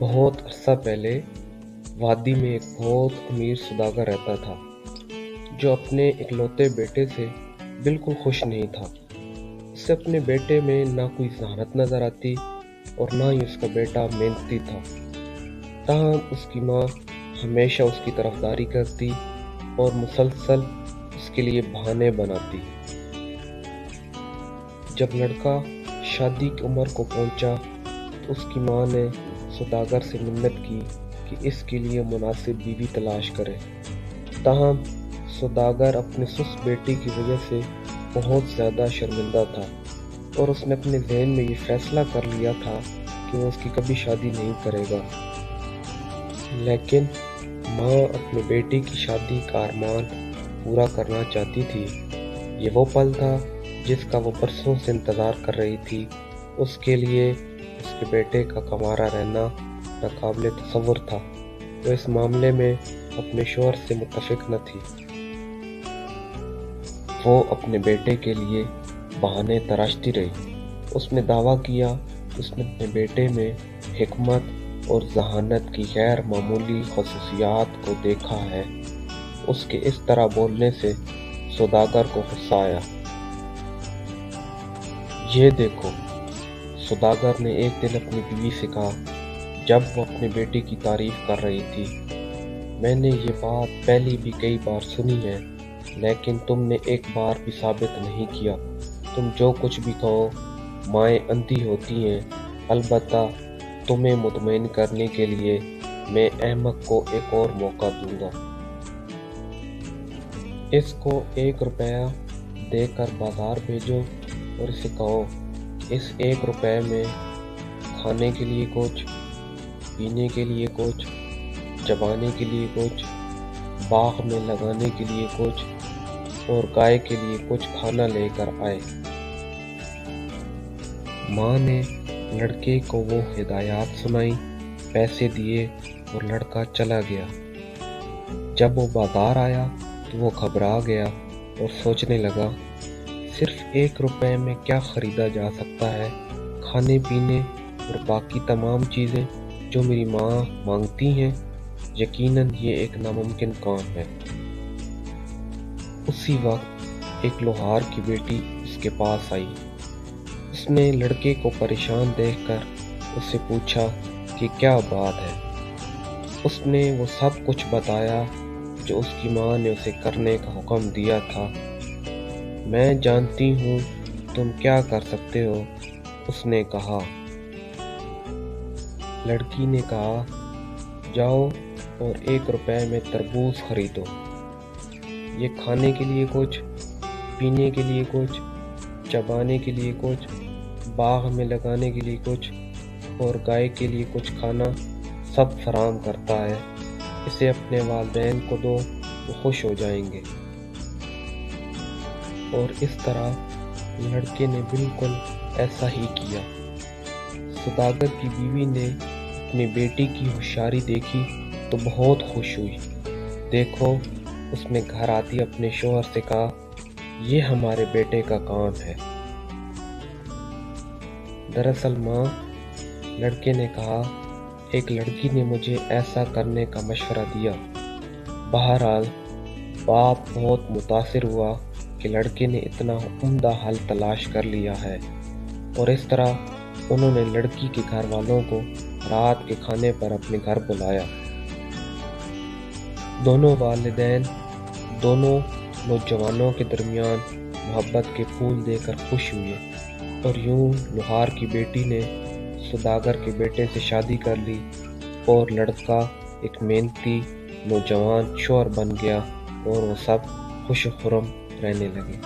بہت عرصہ پہلے وادی میں ایک بہت امیر سوداگر رہتا تھا جو اپنے اکلوتے بیٹے سے بالکل خوش نہیں تھا۔ اسے اپنے بیٹے میں نہ کوئی ذہانت نظر آتی اور نہ ہی اس کا بیٹا محنتی تھا۔ تاہم اس کی ماں ہمیشہ اس کی طرفداری کرتی اور مسلسل اس کے لیے بہانے بناتی۔ جب لڑکا شادی کی عمر کو پہنچا تو اس کی ماں نے سوداگر سے منت کی کہ اس کے لیے مناسب بیوی تلاش کرے۔ تاہم سوداگر اپنے سست بیٹی کی وجہ سے بہت زیادہ شرمندہ تھا اور اس نے اپنے ذہن میں یہ فیصلہ کر لیا تھا کہ وہ اس کی کبھی شادی نہیں کرے گا۔ لیکن ماں اپنے بیٹی کی شادی کا ارمان پورا کرنا چاہتی تھی۔ یہ وہ پل تھا جس کا وہ برسوں سے انتظار کر رہی تھی۔ اس کے لیے اس کے بیٹے کا کنوارا رہنا ناقابل تصور تھا۔ وہ اس معاملے میں اپنے شوہر سے متفق نہ تھی۔ وہ اپنے بیٹے کے لیے بہانے تراشتی رہی۔ اس نے دعویٰ کیا کہ اس نے اپنے بیٹے میں حکمت اور ذہانت کی غیر معمولی خصوصیات کو دیکھا ہے۔ اس کے اس طرح بولنے سے سوداگر کو غصہ آیا۔ یہ دیکھو، سوداگر نے ایک دن اپنی بیوی سے کہا جب وہ اپنے بیٹے کی تعریف کر رہی تھی، میں نے یہ بات پہلے بھی کئی بار سنی ہے لیکن تم نے ایک بار بھی ثابت نہیں کیا۔ تم جو کچھ بھی کہو، مائیں اندھی ہوتی ہیں۔ البتہ تمہیں مطمئن کرنے کے لیے میں احمق کو ایک اور موقع دوں گا۔ اس کو 1 روپیہ دے کر بازار بھیجو اور اسے کہو کہ اس 1 روپے میں کھانے کے لیے کچھ، پینے کے لیے کچھ، چبانے کے لیے کچھ، باغ میں لگانے کے لیے کچھ اور گائے کے لیے کچھ کھانا لے کر آئے۔ ماں نے لڑکے کو وہ ہدایات سنائی، پیسے دیے اور لڑکا چلا گیا۔ جب وہ بازار آیا تو وہ گھبرا گیا اور سوچنے لگا، صرف 1 روپے میں کیا خریدا جا سکتا ہے؟ کھانے پینے اور باقی تمام چیزیں جو میری ماں مانگتی ہیں، یقیناً یہ ایک ناممکن کام ہے۔ اسی وقت ایک لوہار کی بیٹی اس کے پاس آئی۔ اس نے لڑکے کو پریشان دیکھ کر اس سے پوچھا کہ کیا بات ہے۔ اس نے وہ سب کچھ بتایا جو اس کی ماں نے اسے کرنے کا حکم دیا تھا۔ میں جانتی ہوں تم کیا کر سکتے ہو، اس نے کہا۔ لڑکی نے کہا، جاؤ اور 1 روپے میں تربوز خریدو۔ یہ کھانے کے لیے کچھ، پینے کے لیے کچھ، چبانے کے لیے کچھ، باغ میں لگانے کے لیے کچھ اور گائے کے لیے کچھ کھانا سب فراہم کرتا ہے۔ اسے اپنے والدین کو دو، وہ خوش ہو جائیں گے۔ اور اس طرح لڑکے نے بالکل ایسا ہی کیا۔ سوداگر کی بیوی نے اپنی بیٹی کی ہوشیاری دیکھی تو بہت خوش ہوئی۔ دیکھو، اس نے گھر آتی اپنے شوہر سے کہا، یہ ہمارے بیٹے کا کام ہے۔ دراصل ماں، لڑکے نے کہا، ایک لڑکی نے مجھے ایسا کرنے کا مشورہ دیا۔ بہرحال باپ بہت متاثر ہوا کہ لڑکے نے اتنا عمدہ حل تلاش کر لیا ہے، اور اس طرح انہوں نے لڑکی کے گھر والوں کو رات کے کھانے پر اپنے گھر بلایا۔ دونوں والدین دونوں نوجوانوں کے درمیان محبت کے پھول دے کر خوش ہوئے، اور یوں لوہار کی بیٹی نے سوداگر کے بیٹے سے شادی کر لی اور لڑکا ایک محنتی نوجوان شوہر بن گیا اور وہ سب خوش و خرم رہنے لگے۔